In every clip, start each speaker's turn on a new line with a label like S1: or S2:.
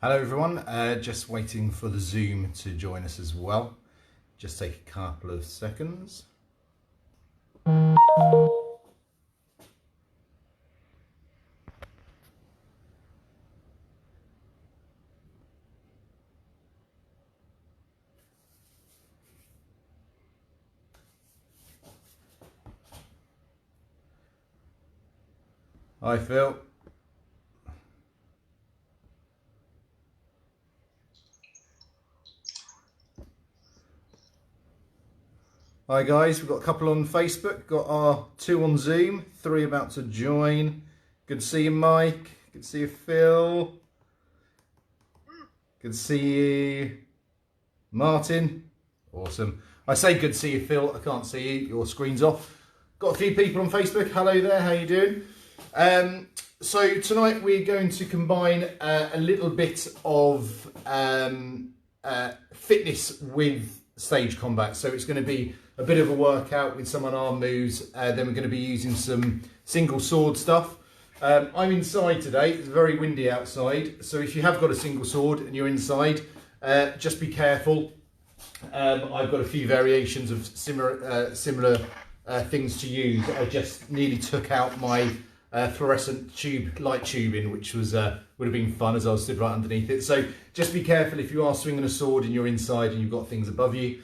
S1: Hello everyone, just waiting for the Zoom to join us as well. Just take a couple of seconds. Hi Phil. Hi guys, we've got a couple on Facebook, got our 2 on Zoom, 3 about to join. Good to see you Mike, good to see you Phil. Good to see you Martin. Awesome. I say good to see you Phil, I can't see you, your screen's off. Got a few people on Facebook, hello there, how you doing? So tonight we're going to combine a little bit of fitness with stage combat. So it's going to be a bit of a workout with some unarmed moves. Then we're going to be using some single sword stuff. I'm inside today, it's very windy outside. So if you have got a single sword and you're inside, just be careful. I've got a few variations of similar things to use. I just nearly took out my fluorescent light tubing, which was would have been fun as I was stood right underneath it. So just be careful if you are swinging a sword and you're inside and you've got things above you.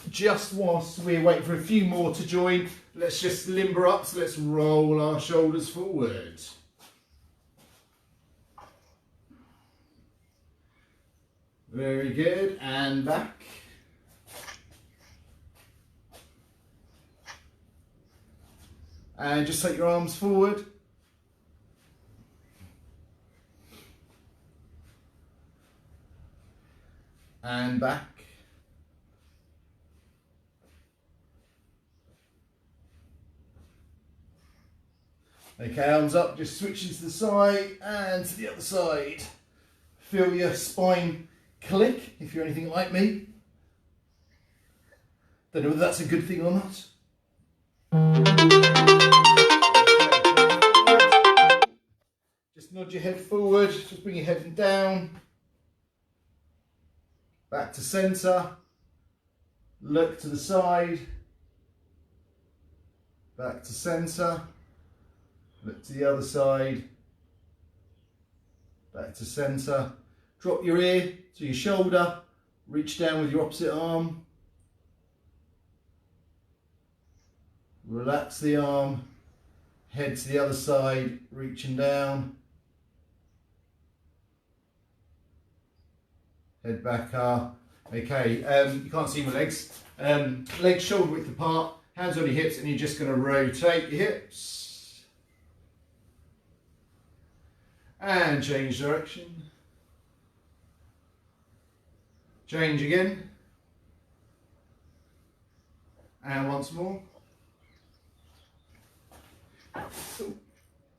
S1: Just whilst we're waiting for a few more to join, let's just limber up. So let's roll our shoulders forward. Very good, and back. And just take your arms forward. And back. Okay, arms up, just switching to the side and to the other side. Feel your spine click if you're anything like me. Don't know whether that's a good thing or not. Just nod your head forward, just bring your head down. Back to centre. Look to the side. Back to centre. Look to the other side. Back to centre. Drop your ear to your shoulder. Reach down with your opposite arm. Relax the arm. Head to the other side, reaching down. Head back up. Okay, you can't see my legs. Legs shoulder width apart, hands on your hips, and you're just going to rotate your hips. And change direction. Change again. And once more.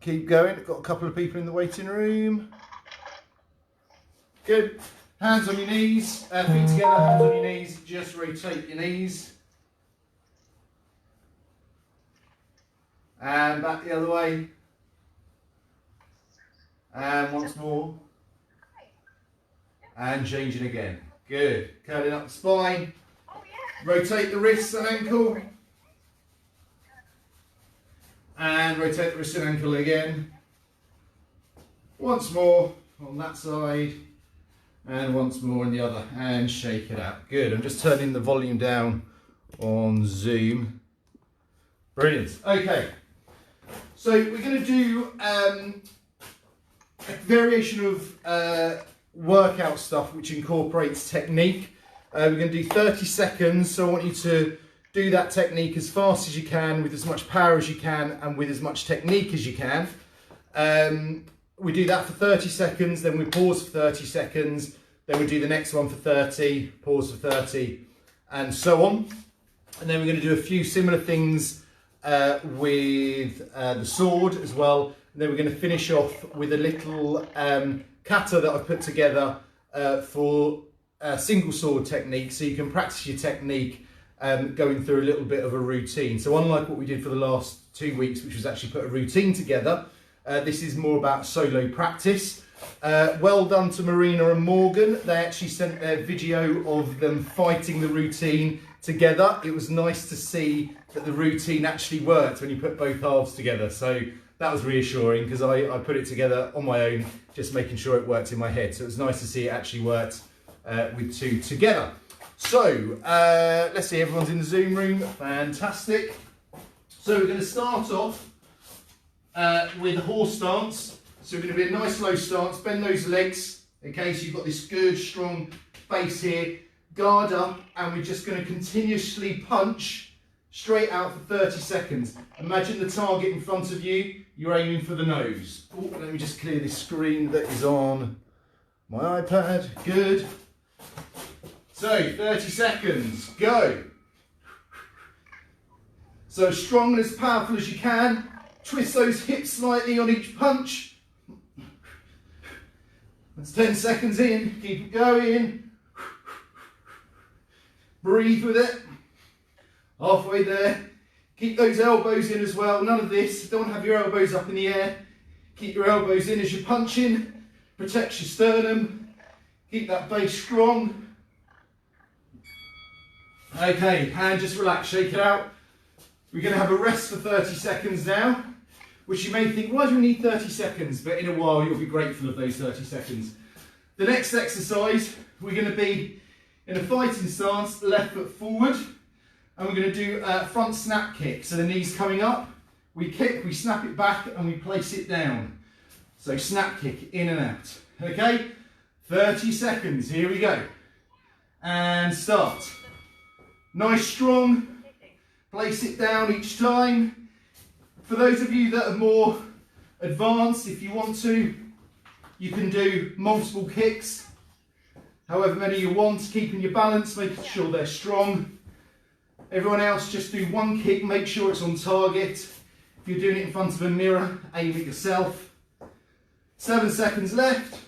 S1: Keep going. Got a couple of people in the waiting room. Good. Hands on your knees, feet together, hands on your knees. Just rotate your knees. And back the other way. And once more. And changing again. Good. Curling up the spine. Rotate the wrists and ankle. And rotate the wrist and ankle again. Once more on that side. And once more on the other. And shake it out. Good. I'm just turning the volume down on Zoom. Brilliant. Okay. So we're going to do a variation of workout stuff which incorporates technique. We're going to do 30 seconds. So I want you to do that technique as fast as you can, with as much power as you can, and with as much technique as you can. We do that for 30 seconds, then we pause for 30 seconds, then we do the next one for 30, pause for 30, and so on. And then we're going to do a few similar things with the sword as well. And then we're going to finish off with a little kata that I've put together for single sword technique, so you can practice your technique going through a little bit of a routine. So unlike what we did for the last 2 weeks, which was actually put a routine together, this is more about solo practice. Well done to Marina and Morgan. They actually sent their video of them fighting the routine together. It was nice to see that the routine actually worked when you put both halves together. So that was reassuring because I put it together on my own, just making sure it worked in my head. So it was nice to see it actually worked with two together. So let's see, everyone's in the Zoom room. Fantastic. So we're going to start off with a horse stance. So we're going to be a nice low stance, bend those legs, okay, so you've got this good strong base here, guard up, and we're just going to continuously punch straight out for 30 seconds. Imagine the target in front of you, you're aiming for the nose. Oh, let me just clear this screen that is on my iPad, good. So 30 seconds, go. So as strong and as powerful as you can, twist those hips slightly on each punch. That's 10 seconds in, keep it going. Breathe with it. Halfway there. Keep those elbows in as well, none of this. Don't have your elbows up in the air. Keep your elbows in as you're punching. Protect your sternum. Keep that base strong. Okay, hand just relax, shake it out. We're going to have a rest for 30 seconds now, which you may think, why do we need 30 seconds? But in a while, you'll be grateful of those 30 seconds. The next exercise, we're going to be in a fighting stance, left foot forward, and we're going to do a front snap kick. So the knees coming up, we kick, we snap it back, and we place it down. So snap kick, in and out. Okay, 30 seconds, here we go. And start. Nice, strong. Place it down each time. For those of you that are more advanced, if you want to, you can do multiple kicks. However many you want, keeping your balance, making sure they're strong. Everyone else, just do one kick, make sure it's on target. If you're doing it in front of a mirror, aim at yourself. 7 seconds left.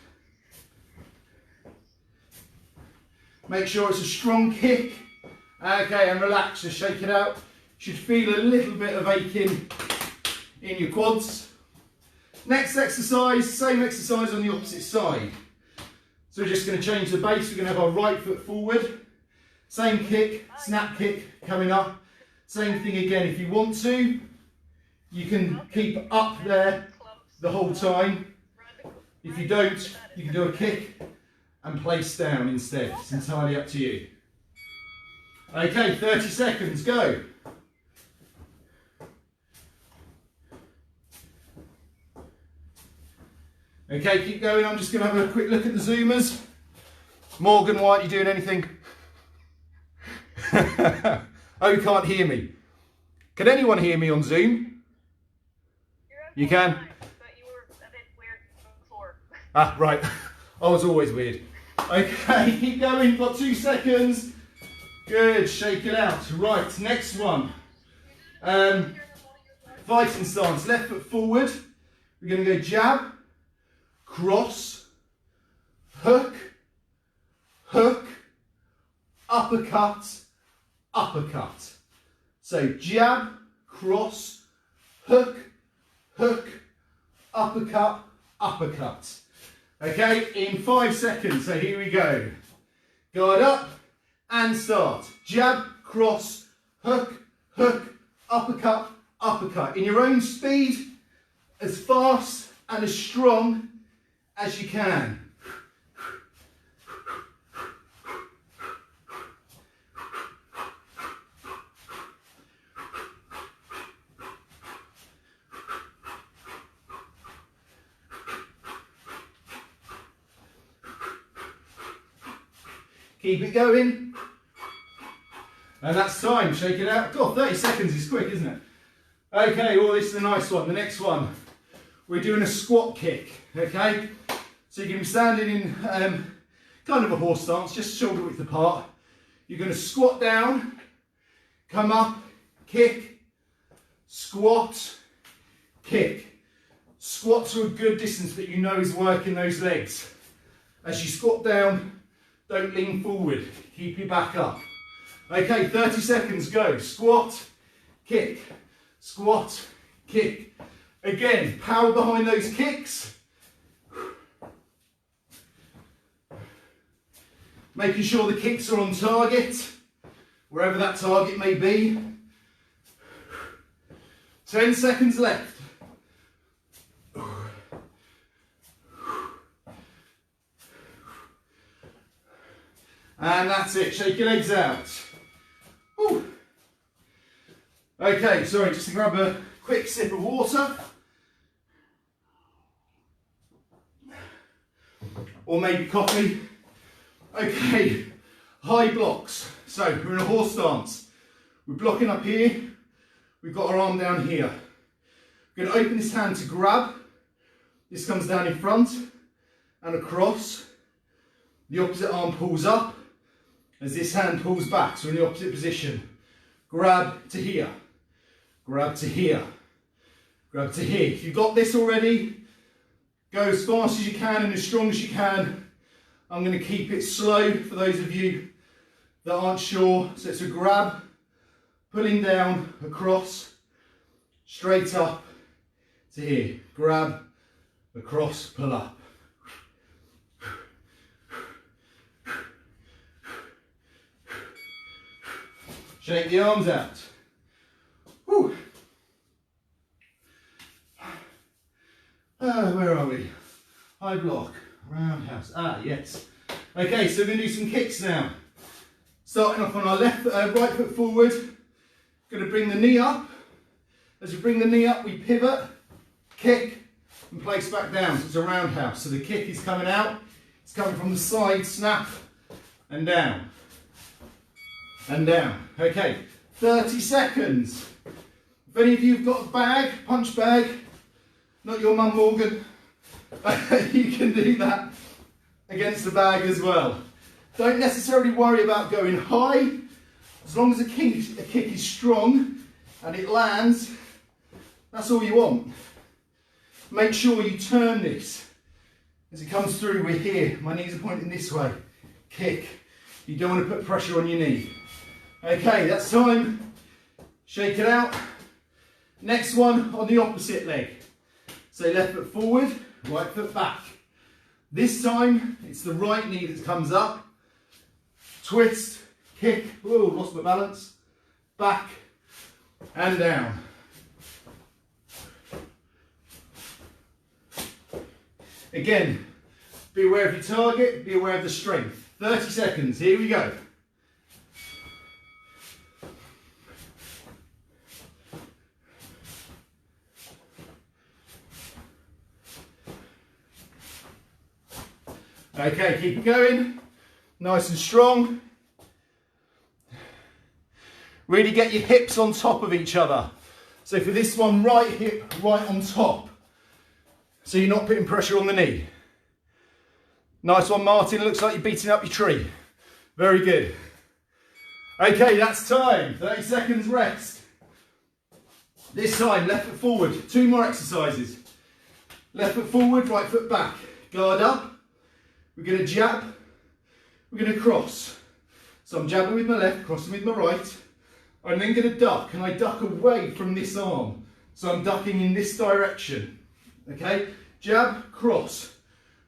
S1: Make sure it's a strong kick. Okay, and relax, just shake it out. Should feel a little bit of aching in your quads. Next exercise, same exercise on the opposite side. So we're just going to change the base. We're going to have our right foot forward. Same kick, snap kick coming up. Same thing again. If you want to, you can keep up there the whole time. If you don't, you can do a kick and place down instead. It's entirely up to you. Okay, 30 seconds, go. Okay, keep going. I'm just going to have a quick look at the Zoomers. Morgan, why aren't you doing anything? Oh, you can't hear me. Can anyone hear me on Zoom? You can? Fine, but you were a bit weird before. Ah, right. I was always weird. Okay, keep going. Got 2 seconds. Good, shake it out. Right, next one. Fighting stance. Left foot forward. We're going to go jab, cross, hook, hook, uppercut, uppercut. So jab, cross, hook, hook, uppercut, uppercut. Okay, in 5 seconds. So here we go. Guard up and start. Jab, cross, hook, hook, uppercut, uppercut. In your own speed, as fast and as strong as you can. Keep it going. And that's time. Shake it out. God, 30 seconds is quick, isn't it? Okay, well, this is a nice one. The next one, we're doing a squat kick, okay? So you're going to be standing in kind of a horse stance, just shoulder width apart. You're going to squat down, come up, kick, squat, kick. Squat to a good distance that you know is working those legs. As you squat down, don't lean forward, keep your back up. Okay, 30 seconds, go. Squat, kick, squat, kick. Again, power behind those kicks. Making sure the kicks are on target, wherever that target may be. 10 seconds left. And that's it, shake your legs out. Whew. Okay, sorry, just to grab a quick sip of water. Or maybe coffee. Okay, high blocks. So we're in a horse stance. We're blocking up here. We've got our arm down here. We're going to open this hand to grab. This comes down in front and across. The opposite arm pulls up as this hand pulls back. So we're in the opposite position. Grab to here. Grab to here. Grab to here. If you've got this already, go as fast as you can and as strong as you can. I'm going to keep it slow for those of you that aren't sure. So it's a grab, pulling down, across, straight up to here. Grab, across, pull up. Shake the arms out. Whew. Where are we? High block, roundhouse. Ah, yes. Okay, so we're going to do some kicks now. Starting off on our right foot forward. Going to bring the knee up. As we bring the knee up, we pivot, kick, and place back down. So it's a roundhouse. So the kick is coming out. It's coming from the side, snap, and down. And down. Okay, 30 seconds. If any of you have got a bag, punch bag, not your mum Morgan, you can do that against the bag as well. Don't necessarily worry about going high. As long as a kick is strong and it lands, that's all you want. Make sure you turn this. As it comes through, we're here. My knees are pointing this way. Kick. You don't want to put pressure on your knee. Okay, that's time. Shake it out. Next one on the opposite leg. So left foot forward, right foot back. This time, it's the right knee that comes up. Twist, kick, whoa, lost my balance. Back and down. Again, be aware of your target, be aware of the strength. 30 seconds, here we go. Okay, keep it going, nice and strong. Really get your hips on top of each other. So for this one, right hip right on top. So you're not putting pressure on the knee. Nice one, Martin, looks like you're beating up your tree. Very good. Okay, that's time, 30 seconds rest. This time, left foot forward, 2 more exercises. Left foot forward, right foot back. Guard up. We're going to jab, we're going to cross. So I'm jabbing with my left, crossing with my right. I'm then going to duck, and I duck away from this arm. So I'm ducking in this direction. Okay, jab, cross.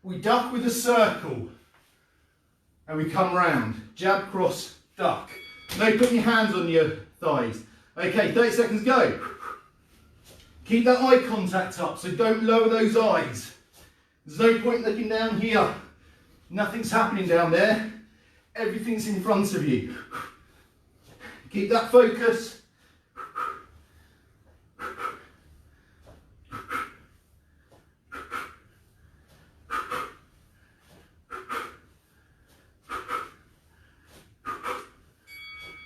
S1: We duck with a circle, and we come round. Jab, cross, duck. No putting your hands on your thighs. Okay, 30 seconds, go. Keep that eye contact up, so don't lower those eyes. There's no point looking down here. Nothing's happening down there. Everything's in front of you. Keep that focus.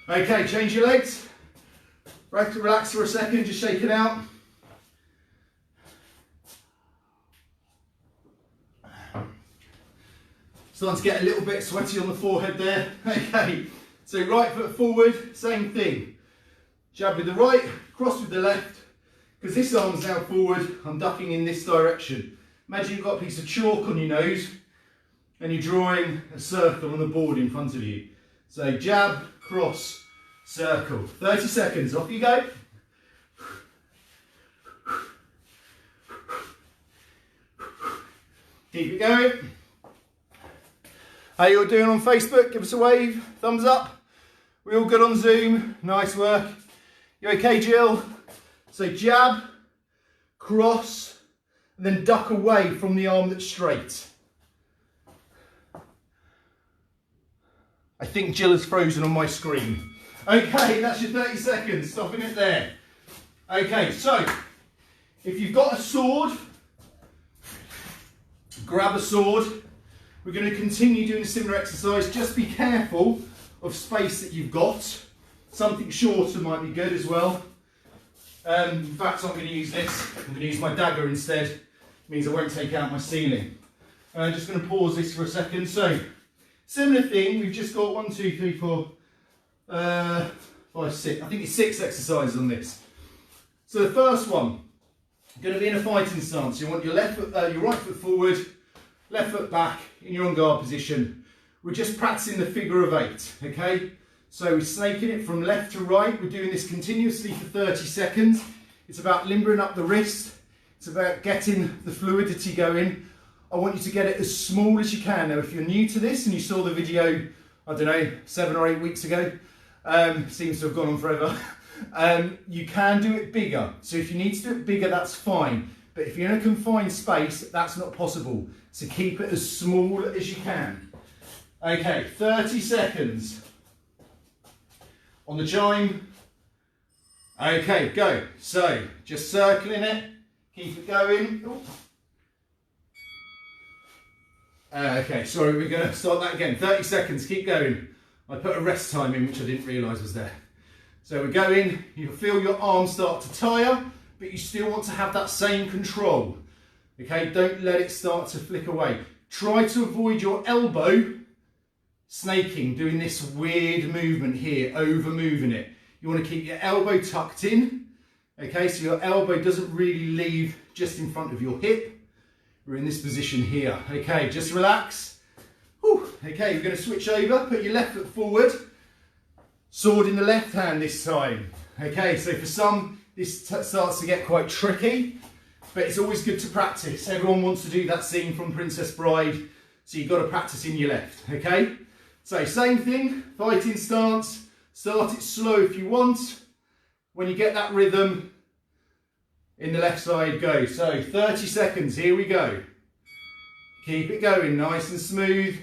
S1: Okay, change your legs. Relax for a second, just shake it out. Starting to get a little bit sweaty on the forehead there. Okay, so right foot forward, same thing. Jab with the right, cross with the left. Because this arm's now forward, I'm ducking in this direction. Imagine you've got a piece of chalk on your nose and you're drawing a circle on the board in front of you. So jab, cross, circle. 30 seconds, off you go. Keep it going. How you all doing on Facebook? Give us a wave, thumbs up. We all good on Zoom? Nice work. You okay, Jill? So jab, cross, and then duck away from the arm that's straight. I think Jill is frozen on my screen. Okay, that's your 30 seconds, stopping it there. Okay, so if you've got a sword, grab a sword. We're going to continue doing a similar exercise. Just be careful of space that you've got. Something shorter might be good as well. In fact, I'm going to use this. I'm going to use my dagger instead. It means I won't take out my ceiling. I'm just going to pause this for a second. So, similar thing. We've just got 1, 2, 3, 4, 5, 6. I think it's 6 exercises on this. So the first one, going to be in a fighting stance. You want your left foot, your right foot forward, left foot back in your on guard position. We're just practicing the figure of 8, okay? So we're snaking it from left to right. We're doing this continuously for 30 seconds. It's about limbering up the wrist. It's about getting the fluidity going. I want you to get it as small as you can. Now, if you're new to this and you saw the video, I don't know, 7 or 8 weeks ago, seems to have gone on forever, you can do it bigger. So if you need to do it bigger, that's fine. But if you're in a confined space, that's not possible. So keep it as small as you can. Okay, 30 seconds. On the chime. Okay, go. So, just circling it. Keep it going. Okay, sorry, we're going to start that again. 30 seconds, keep going. I put a rest time in, which I didn't realise was there. So we're going, you'll feel your arms start to tire, but you still want to have that same control. Okay, don't let it start to flick away. Try to avoid your elbow snaking, doing this weird movement here, over moving it. You want to keep your elbow tucked in, okay, so your elbow doesn't really leave just in front of your hip. We're in this position here, okay, just relax. Whew. Okay, you're going to switch over, put your left foot forward, sword in the left hand this time. Okay, so for some, this starts to get quite tricky, but it's always good to practice. Everyone wants to do that scene from Princess Bride, so you've got to practice in your left, okay? So same thing, fighting stance, start it slow if you want. When you get that rhythm, in the left side, go. So 30 seconds, here we go. Keep it going, nice and smooth.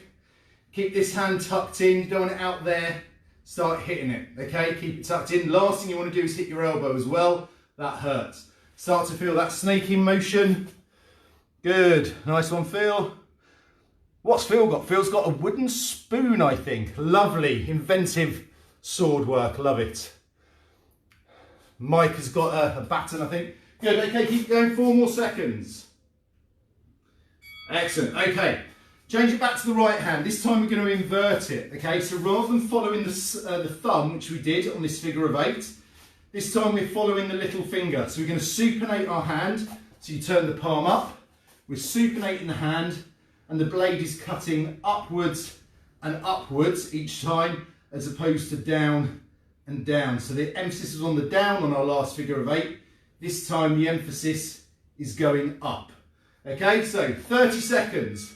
S1: Keep this hand tucked in, don't want it out there. Start hitting it, okay? Keep it tucked in. Last thing you want to do is hit your elbow as well. That hurts. Start to feel that snaking motion. Good, nice one, Phil. What's Phil got? Phil's got a wooden spoon, I think. Lovely, inventive sword work, love it. Mike has got a baton, I think. Good, okay, keep going, 4 more seconds. Excellent, okay. Change it back to the right hand. This time we're going to invert it, okay? So rather than following the thumb, which we did on this figure of 8, this time we're following the little finger. So we're going to supinate our hand. So you turn the palm up, we're supinating the hand, and the blade is cutting upwards and upwards each time, as opposed to down and down. So the emphasis was on the down on our last figure of 8. This time the emphasis is going up. Okay, so 30 seconds.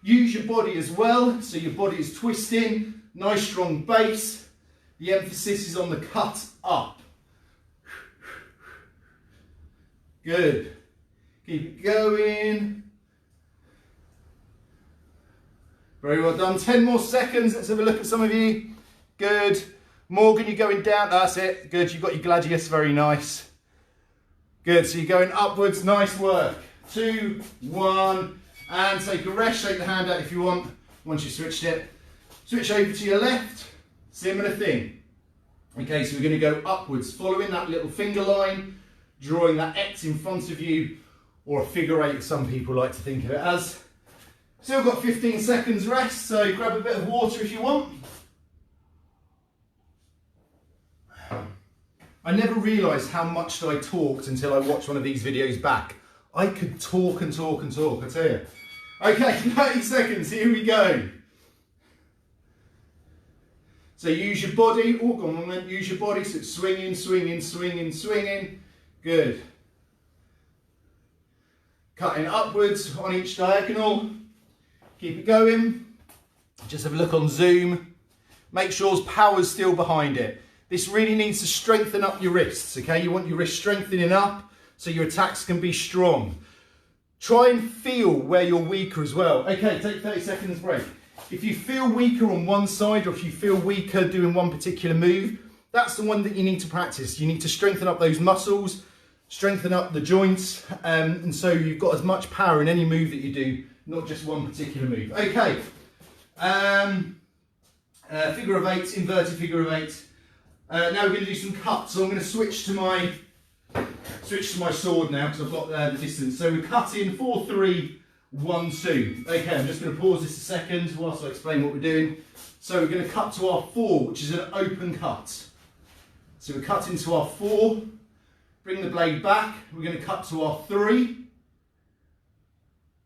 S1: Use your body as well, so your body is twisting, nice strong base. The emphasis is on the cut up. Good. Keep it going. Very well done. 10 more seconds. Let's have a look at some of you. Good. Morgan, you're going down. That's it. Good. You've got your gladius. Very nice. Good. So you're going upwards. Nice work. 2, 1, and take a rest. Shake the hand out if you want. Once you've switched it, switch over to your left. Similar thing. Okay, so we're going to go upwards, following that little finger line, drawing that X in front of you, or a figure 8, some people like to think of it as. Still got 15 seconds rest, so grab a bit of water if you want. I never realised how much I talked until I watched one of these videos back. I could talk and talk and talk, I tell you. Okay, 30 seconds, here we go. So use your body, oh, go on then, use your body, so it's swinging, swinging, swinging, swinging. Good. Cutting upwards on each diagonal. Keep it going. Just have a look on Zoom. Make sure power's still behind it. This really needs to strengthen up your wrists, okay? You want your wrists strengthening up so your attacks can be strong. Try and feel where you're weaker as well. Okay, take 30 seconds break. If you feel weaker on one side, or if you feel weaker doing one particular move, that's the one that you need to practice. You need to strengthen up those muscles, strengthen up the joints, and so you've got as much power in any move that you do, not just one particular move. Okay, figure of eight, inverted figure of eight. Now we're going to do some cuts. So I'm going to switch to my sword now because I've got the distance. So we're cutting 4, 3, 1, 2. Okay, I'm just going to pause this a second whilst I explain what we're doing. So we're going to cut to our 4, which is an open cut. So we're cutting to our 4, bring the blade back. We're going to cut to our 3,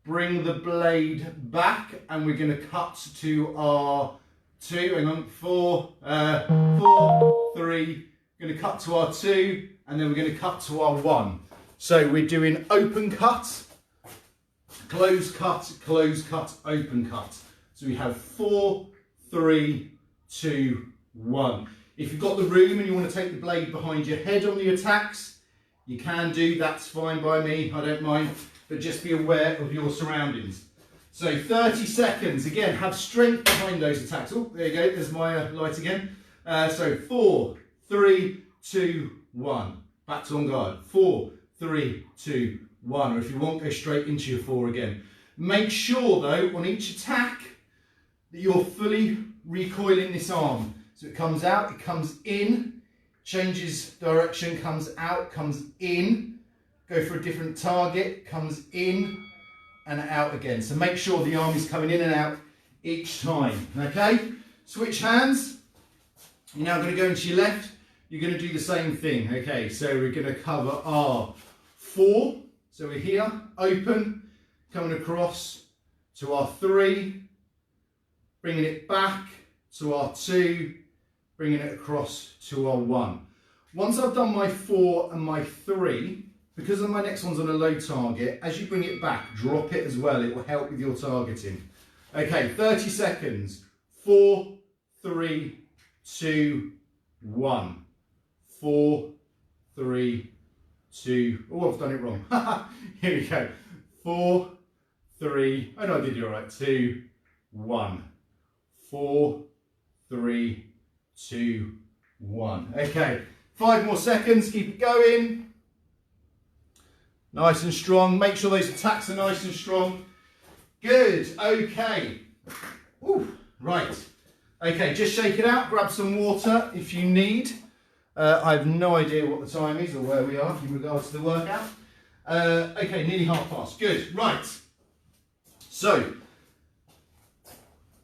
S1: bring the blade back, and we're going to cut to our 2, hang on, 4, 4, 3, going to cut to our 2, and then we're going to cut to our 1. So we're doing open cut, close cut, open cut. So we have 4, 3, 2, 1. If you've got the room and you want to take the blade behind your head on the attacks, you can do, that's fine by me, I don't mind, but just be aware of your surroundings. So 30 seconds, again, have strength behind those attacks. Oh, there you go, there's my light again. So 4, 3, 2, 1. Back to on guard. 4, 3, 2, 1. Or if you want, go straight into your 4 again. Make sure though, on each attack, that you're fully recoiling this arm. So it comes out, it comes in, changes direction, comes out, comes in, go for a different target, comes in and out again. So make sure the arm is coming in and out each time, okay? Switch hands. You're now going to go into your left. You're going to do the same thing, okay? So we're going to cover our 4. So we're here, open, coming across to our 3, bringing it back to our 2, bringing it across to our 1. Once I've done my 4 and my 3, because my next one's on a low target, as you bring it back, drop it as well. It will help with your targeting. Okay, 30 seconds. 4, 3, 2, 1. 4, 3, 2. Oh, I've done it wrong. Here we go. 4, 3. Oh no, I did it all right. 2, 1. 4, 3, 2, 1. Okay, 5 more seconds. Keep it going. Nice and strong. Make sure those attacks are nice and strong. Good. Okay. Ooh, right. Okay, just shake it out. Grab some water if you need. I have no idea what the time is or where we are in regards to the workout. Okay, nearly half past. Good. Right. So,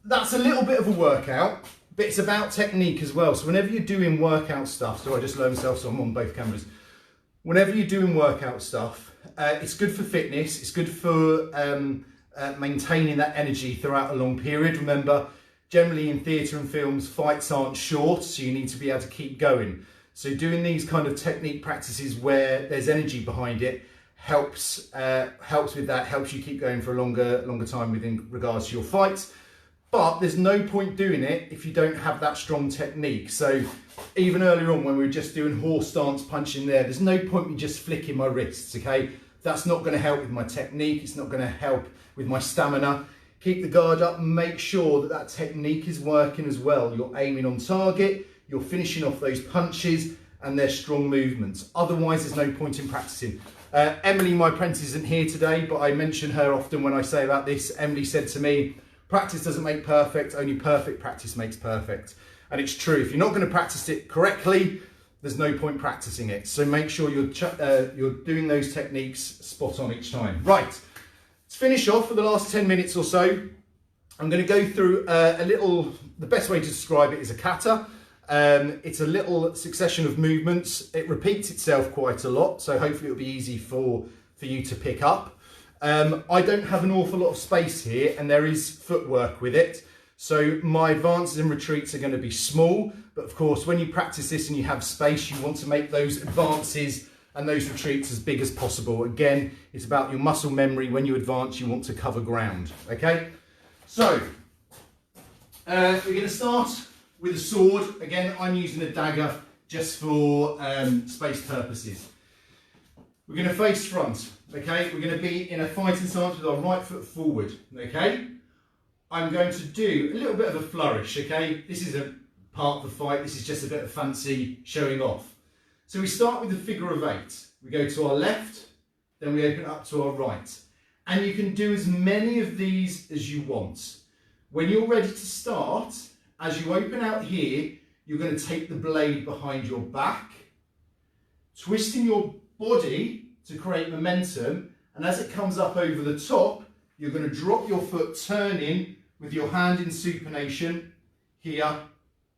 S1: that's a little bit of a workout, but it's about technique as well. So whenever you're doing workout stuff, so I just learned myself, so I'm on both cameras. Whenever you're doing workout stuff, it's good for fitness, it's good for maintaining that energy throughout a long period. Remember, generally in theatre and films, fights aren't short, so you need to be able to keep going. So doing these kind of technique practices where there's energy behind it helps with that, helps you keep going for a longer time within regards to your fights. But there's no point doing it if you don't have that strong technique. So even earlier on when we were just doing horse stance punching there's no point me just flicking my wrists, okay? That's not going to help with my technique. It's not going to help with my stamina. Keep the guard up and make sure that that technique is working as well. You're aiming on target, you're finishing off those punches, and they're strong movements. Otherwise, there's no point in practicing. Emily, my apprentice, isn't here today, but I mention her often when I say about this. Emily said to me, practice doesn't make perfect, only perfect practice makes perfect. And it's true. If you're not going to practice it correctly, there's no point practicing it. So make sure you're doing those techniques spot on each time. Right, to finish off for the last 10 minutes or so, I'm going to go through the best way to describe it is a kata. It's a little succession of movements. It repeats itself quite a lot, so hopefully it'll be easy for you to pick up. I don't have an awful lot of space here, and there is footwork with it. So my advances and retreats are going to be small, but of course when you practice this and you have space, you want to make those advances and those retreats as big as possible. Again, it's about your muscle memory. When you advance, you want to cover ground, okay? So We're going to start with a sword. Again, I'm using a dagger just for space purposes. We're going to face front, okay? We're going to be in a fighting stance with our right foot forward, okay? I'm going to do a little bit of a flourish, okay? This isn't part of the fight, this is just a bit of fancy showing off. So we start with the figure of 8. We go to our left, then we open up to our right. And you can do as many of these as you want. When you're ready to start, as you open out here, you're going to take the blade behind your back, twisting your body to create momentum, and as it comes up over the top, you're going to drop your foot, turning with your hand in supination here,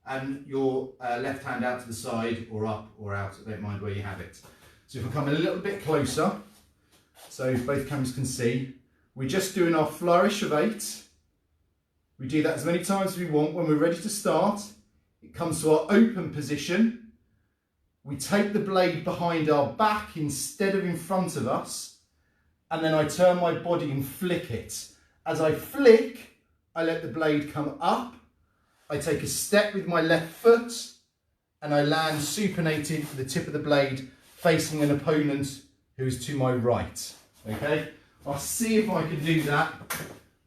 S1: and your left hand out to the side or up or out, I don't mind where you have it. So if we come a little bit closer, so both cameras can see, we're just doing our flourish of 8. We do that as many times as we want. When we're ready to start, it comes to our open position. We take the blade behind our back instead of in front of us, and then I turn my body and flick it. As I flick, I let the blade come up. I take a step with my left foot, and I land supinated with the tip of the blade facing an opponent who is to my right. Okay, I'll see if I can do that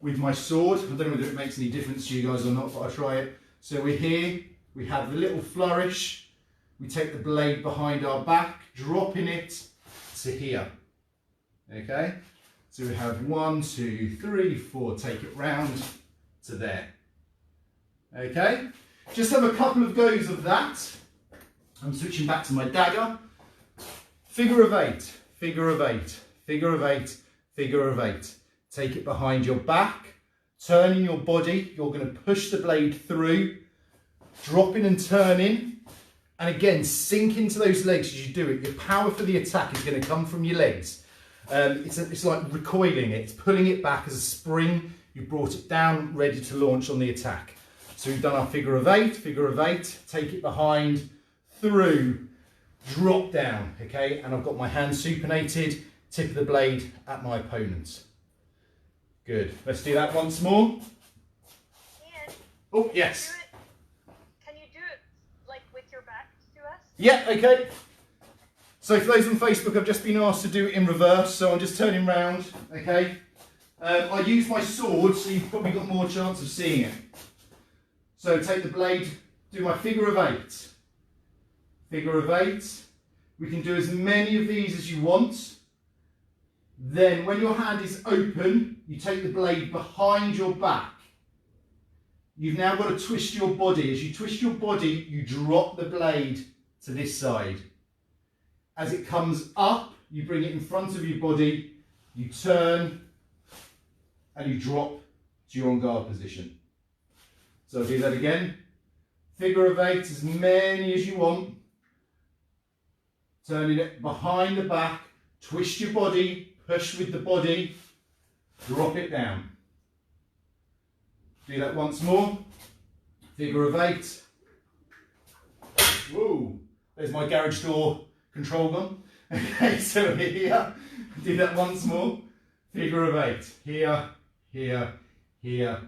S1: with my sword. I don't know whether it makes any difference to you guys or not, but I'll try it. So we're here, we have the little flourish. We take the blade behind our back, dropping it to here. Okay, so we have 1, 2, 3, 4, take it round to there. Okay, just have a couple of goes of that. I'm switching back to my dagger. Figure of 8, figure of 8, figure of 8, figure of 8. Take it behind your back, turning your body. You're going to push the blade through, dropping and turning. And again, sink into those legs as you do it. Your power for the attack is going to come from your legs. It's like recoiling it. It's pulling it back as a spring. You brought it down, ready to launch on the attack. So we've done our figure of 8, take it behind, through, drop down, okay? And I've got my hand supinated, tip of the blade at my opponent. Good. Let's do that once more.
S2: Ian,
S1: oh, yes.
S2: Can you do it like with your back to us?
S1: Yeah, okay. So for those on Facebook, I've just been asked to do it in reverse, so I'm just turning round, okay? I use my sword, so you've probably got more chance of seeing it. So take the blade, do my figure of 8. Figure of 8. We can do as many of these as you want. Then when your hand is open, you take the blade behind your back. You've now got to twist your body. As you twist your body, you drop the blade to this side. As it comes up, you bring it in front of your body, you turn, and you drop to your on guard position. So I'll do that again. Figure of 8, as many as you want. Turning it behind the back, twist your body, push with the body, drop it down. Do that once more. Figure of 8. Whoa, there's my garage door control gun. Okay, so here, do that once more. Figure of 8. Here, here, here.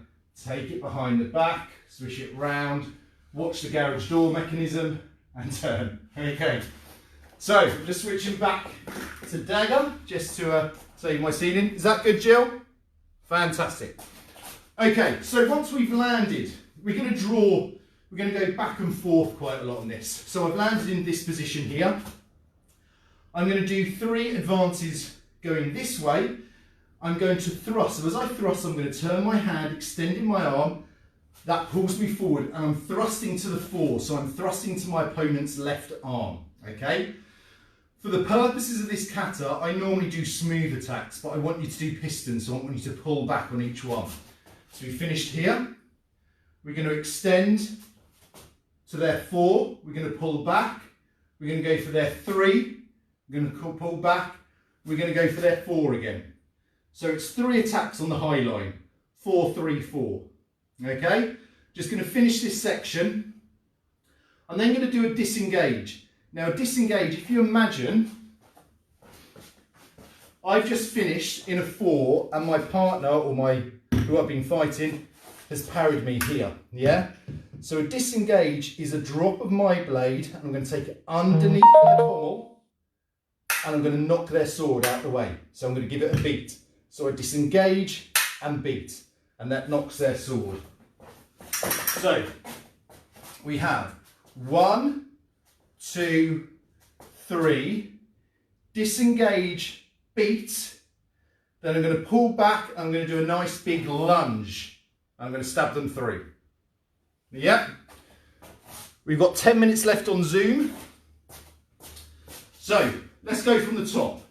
S1: Take it behind the back, swish it round, watch the garage door mechanism and turn. Okay, so just switching back to dagger, just to save my ceiling. Is that good, Jill? Fantastic. Okay, so once we've landed, we're going to draw, we're going to go back and forth quite a lot on this. So I've landed in this position here. I'm going to do 3 advances going this way. I'm going to thrust. So as I thrust, I'm going to turn my hand, extending my arm. That pulls me forward, and I'm thrusting to the fore. So I'm thrusting to my opponent's left arm, okay? For the purposes of this kata, I normally do smooth attacks, but I want you to do pistons, so I want you to pull back on each one. So we finished here. We're going to extend to their 4. We're going to pull back. We're going to go for their 3. We're going to pull back. We're going to go for their 4 again. So it's 3 attacks on the high line. 4, 3, 4. Okay? Just going to finish this section. I'm then going to do a disengage. Now a disengage, if you imagine, I've just finished in a 4 and my partner, or who I've been fighting, has parried me here, yeah? So a disengage is a drop of my blade, and I'm going to take it underneath their pommel, and I'm going to knock their sword out the way. So I'm going to give it a beat. So I disengage and beat, and that knocks their sword. So we have 1, 2, 3, disengage, beat, then I'm going to pull back, I'm going to do a nice big lunge. I'm going to stab them through. Yep. We've got 10 minutes left on Zoom. So let's go from the top.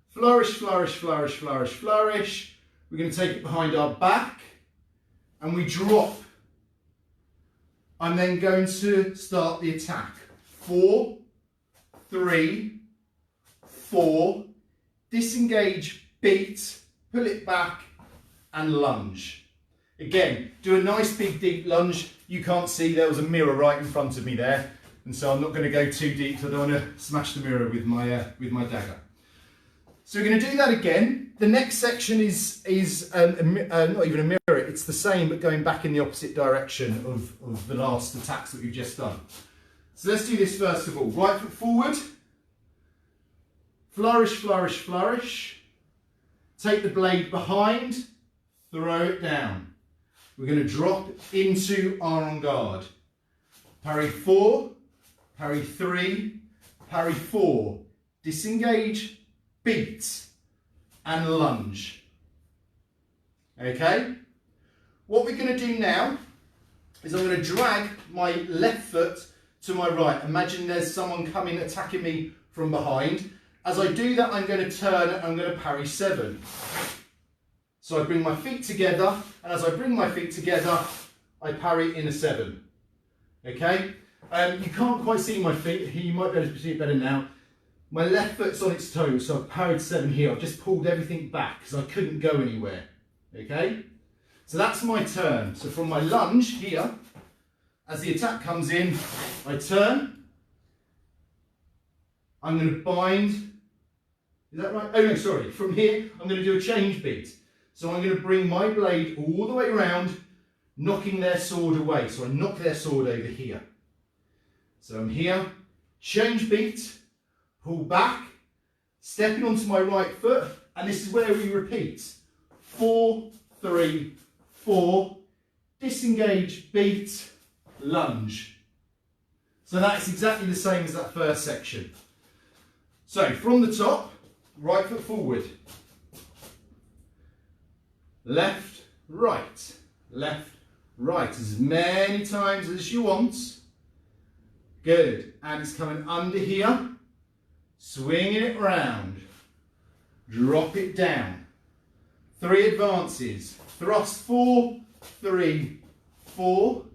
S1: Flourish, flourish, flourish, flourish, flourish. We're going to take it behind our back and we drop. I'm then going to start the attack. 4, 3, 4, disengage, beat, pull it back and lunge. Again, do a nice big deep lunge. You can't see, there was a mirror right in front of me there, and so I'm not going to go too deep because I don't want to smash the mirror with my dagger. So we're going to do that again. The next section is not even a mirror, it's the same but going back in the opposite direction of the last attacks that we've just done. So let's do this first of all. Right foot forward, flourish, flourish, flourish. Take the blade behind, throw it down. We're going to drop into our en garde. Parry 4, parry 3, parry 4, disengage, beat, and lunge. Okay? What we're going to do now is I'm going to drag my left foot to my right. Imagine there's someone coming attacking me from behind. As I do that, I'm going to turn and I'm going to parry 7. So I bring my feet together, and as I bring my feet together, I parry in a 7. Okay? You can't quite see my feet. You might be able to see it better now. My left foot's on its toes, so I've parried 7 here. I've just pulled everything back because I couldn't go anywhere. Okay? So that's my turn. So from my lunge here, as the attack comes in, I turn. I'm going to bind. Is that right? Oh no, sorry. From here, I'm going to do a change beat. So I'm going to bring my blade all the way around, knocking their sword away. So I knock their sword over here. So I'm here, change beat, pull back, stepping onto my right foot, and this is where we repeat. 4, 3, 4, disengage, beat, lunge. So that's exactly the same as that first section. So from the top, right foot forward. Left, right, as many times as you want. Good, and it's coming under here, swinging it round, drop it down. 3 advances, thrust 4, 3, 4,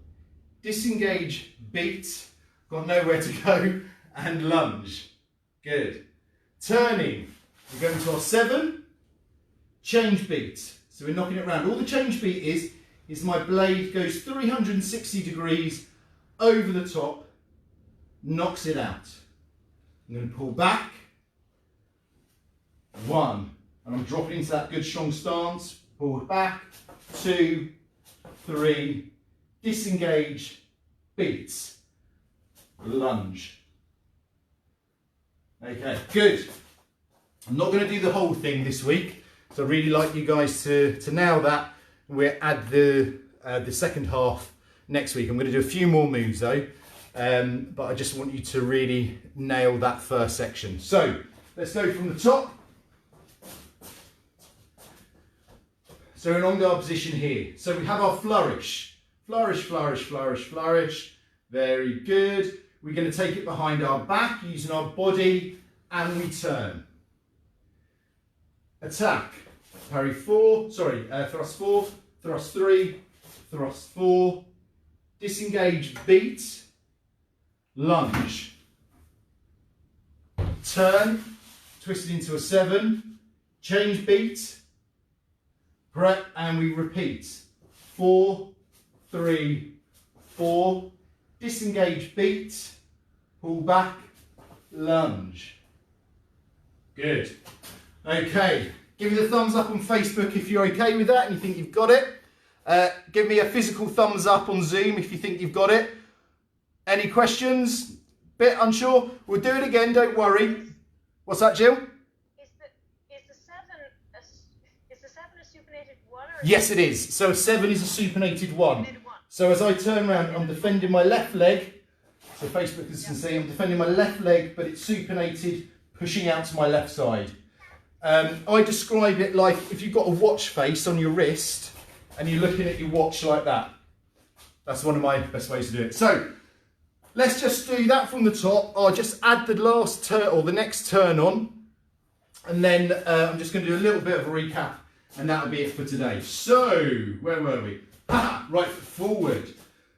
S1: disengage, beat, got nowhere to go, and lunge. Good. Turning, we're going to our 7, change beat. So we're knocking it around. All the change beat is my blade goes 360 degrees over the top, knocks it out. I'm going to pull back. 1, and I'm dropping into that good strong stance. Pull back. 2, 3, disengage, beat, lunge. Okay, good. I'm not going to do the whole thing this week. So I'd really like you guys to nail that. We'll add the second half next week. I'm going to do a few more moves though, but I just want you to really nail that first section. So let's go from the top. So we're in en garde position here. So we have our flourish. Flourish, flourish, flourish, flourish. Very good. We're going to take it behind our back using our body and we turn. Attack. Parry 4, thrust 4, thrust 3, thrust 4, disengage, beat, lunge. Turn, twist it into a 7, change beat, prep, and we repeat. 4, 3, 4, disengage, beat, pull back, lunge. Good. Okay, give me the thumbs up on Facebook if you're okay with that and you think you've got it. Give me a physical thumbs up on Zoom if you think you've got it. Any questions? Bit unsure? We'll do it again, don't worry. What's that, Jill?
S2: Is the 7 a supinated 1? Or
S1: Yes, it is. So a 7 is a supinated 1. So as I turn around, I'm defending my left leg. So Facebookers can see I'm defending my left leg, but it's supinated, pushing out to my left side. I describe it like if you've got a watch face on your wrist and you're looking at your watch like that. That's one of my best ways to do it. So let's just do that from the top. I'll just add the last turn or the next turn on, and then I'm just going to do a little bit of a recap, and that'll be it for today. So where were we? Right foot forward.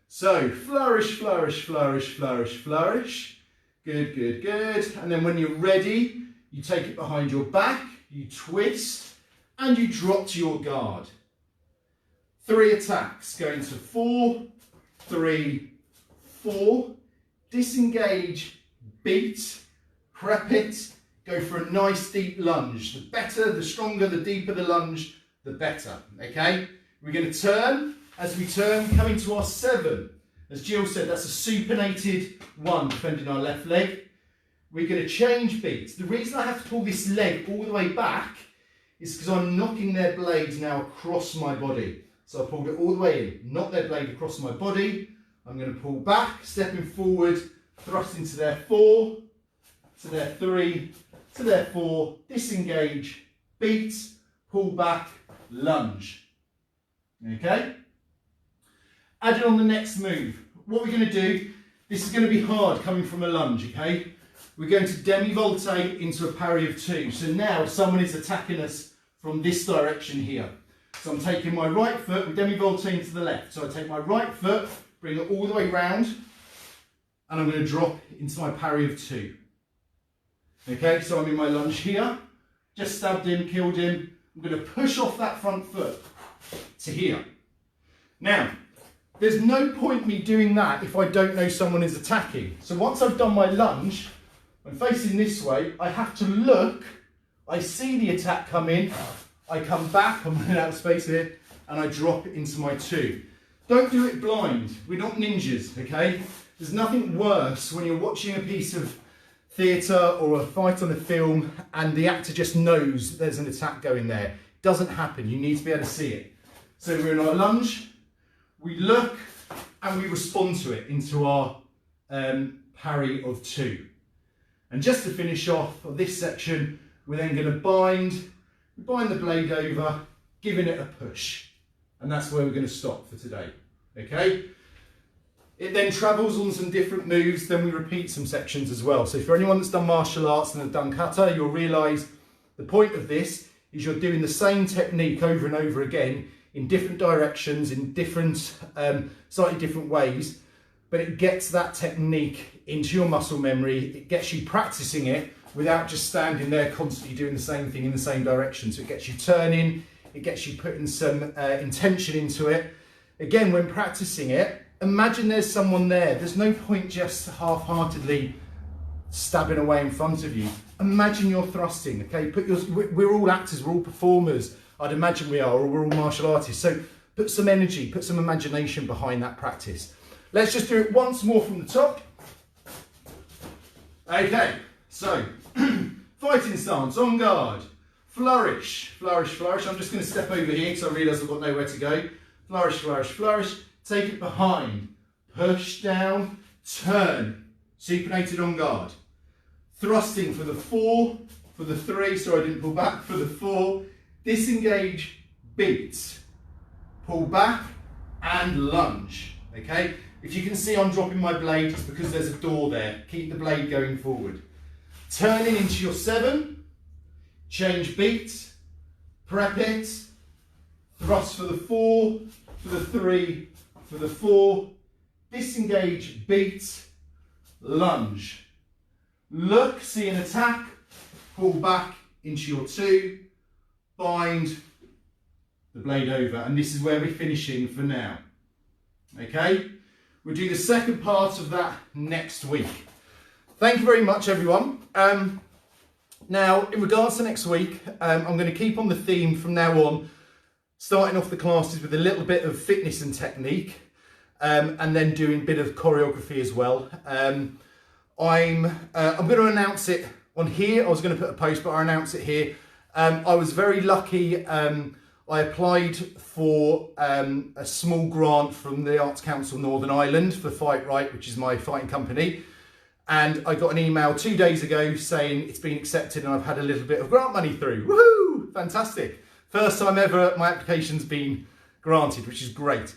S1: So flourish, flourish, flourish, flourish, flourish. Good, good, good. And then when you're ready, you take it behind your back, you twist, and you drop to your guard. 3 attacks, going to 4, 3, 4. Disengage, beat, prep it, go for a nice deep lunge. The better, the stronger, the deeper the lunge, the better, okay? We're going to turn. As we turn, coming to our 7. As Jill said, that's a supinated 1, defending our left leg. We're going to change beats. The reason I have to pull this leg all the way back is because I'm knocking their blades now across my body. So I pulled it all the way in, knock their blade across my body. I'm going to pull back, stepping forward, thrust into their 4, to their 3, to their 4, disengage, beat, pull back, lunge. Okay? Adding on the next move. What we're going to do, this is going to be hard coming from a lunge, okay? We're going to demi-volte into a parry of 2. So now someone is attacking us from this direction here. So I'm taking my right foot, we're demi-volteing to the left. So I take my right foot, bring it all the way round, and I'm going to drop into my parry of 2. Okay, so I'm in my lunge here, just stabbed him, killed him. I'm going to push off that front foot to here. Now, there's no point me doing that if I don't know someone is attacking. So once I've done my lunge, I'm facing this way, I have to look, I see the attack come in, I come back, I'm running out of space here, and I drop it into my 2. Don't do it blind, we're not ninjas, okay? There's nothing worse when you're watching a piece of theatre or a fight on a film and the actor just knows there's an attack going there. It doesn't happen, you need to be able to see it. So we're in our lunge, we look and we respond to it into our parry of 2. And just to finish off of this section, we're then going to bind the blade over, giving it a push. And that's where we're going to stop for today, okay? It then travels on some different moves, then we repeat some sections as well. So for anyone that's done martial arts and have done kata, you'll realise the point of this is you're doing the same technique over and over again in different directions, in different, slightly different ways, but it gets that technique into your muscle memory, it gets you practicing it without just standing there constantly doing the same thing in the same direction. So it gets you turning, it gets you putting some intention into it. Again, when practicing it, imagine there's someone there. There's no point just half-heartedly stabbing away in front of you. Imagine you're thrusting, okay? We're all actors, we're all performers. I'd imagine we are, or we're all martial artists. So put some energy, put some imagination behind that practice. Let's just do it once more from the top. Okay, so fighting stance, on guard, flourish, flourish, flourish. I'm just going to step over here because I realise I've got nowhere to go. Flourish, flourish, flourish. Take it behind, push down, turn, supinated on guard. Thrusting for the 4, for the 3, sorry I didn't pull back, for the 4, disengage, beat, pull back and lunge, okay? If you can see I'm dropping my blade, it's because there's a door there. Keep the blade going forward. Turning into your 7, change beat, prep it, thrust for the 4, for the 3, for the 4, disengage, beat, lunge. Look, see an attack, pull back into your 2, bind the blade over, and this is where we're finishing for now. Okay? We'll do the second part of that next week. Thank you very much, everyone. Now, in regards to next week, I'm going to keep on the theme from now on, starting off the classes with a little bit of fitness and technique, and then doing a bit of choreography as well. I'm going to announce it on here. I was going to put a post, but I announce it here. I was very lucky. I applied for a small grant from the Arts Council Northern Ireland for Fight Right, which is my fighting company. And I got an email 2 days ago saying it's been accepted and I've had a little bit of grant money through. Woohoo! Fantastic. First time ever my application's been granted, which is great.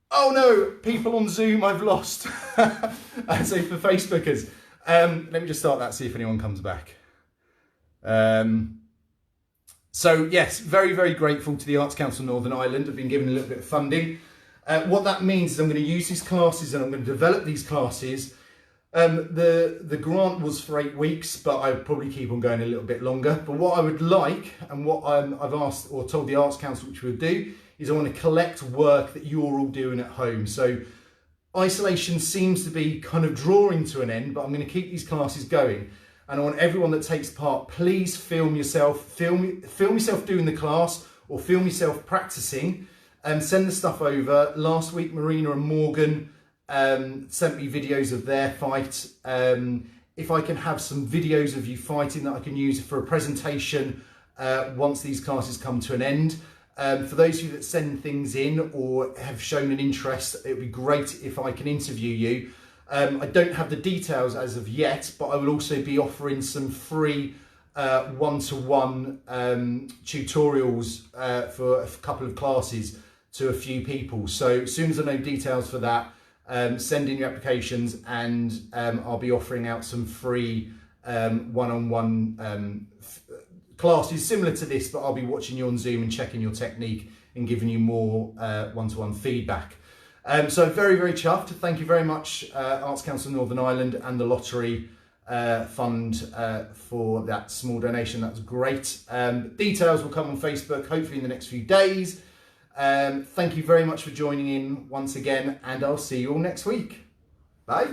S1: Oh no, people on Zoom I've lost. So for Facebookers, let me just start that, see if anyone comes back. So yes, very, very grateful to the Arts Council Northern Ireland. I've been given a little bit of funding. What that means is I'm going to use these classes and I'm going to develop these classes. The grant was for 8 weeks, but I would probably keep on going a little bit longer. But what I would like, and what I've asked or told the Arts Council which we'll do, is I want to collect work that you're all doing at home. So isolation seems to be kind of drawing to an end, but I'm going to keep these classes going. And I want everyone that takes part, please film yourself doing the class or film yourself practicing and send the stuff over. Last week, Marina and Morgan sent me videos of their fight. If I can have some videos of you fighting that I can use for a presentation once these classes come to an end. For those of you that send things in or have shown an interest, it would be great if I can interview you. I don't have the details as of yet, but I will also be offering some free one-to-one tutorials for a couple of classes to a few people. So as soon as I know details for that, send in your applications and I'll be offering out some free one-on-one classes similar to this, but I'll be watching you on Zoom and checking your technique and giving you more one-to-one feedback. So very, very chuffed. Thank you very much, Arts Council Northern Ireland and the Lottery Fund for that small donation. That's great. Details will come on Facebook, hopefully in the next few days. Thank you very much for joining in once again, and I'll see you all next week. Bye.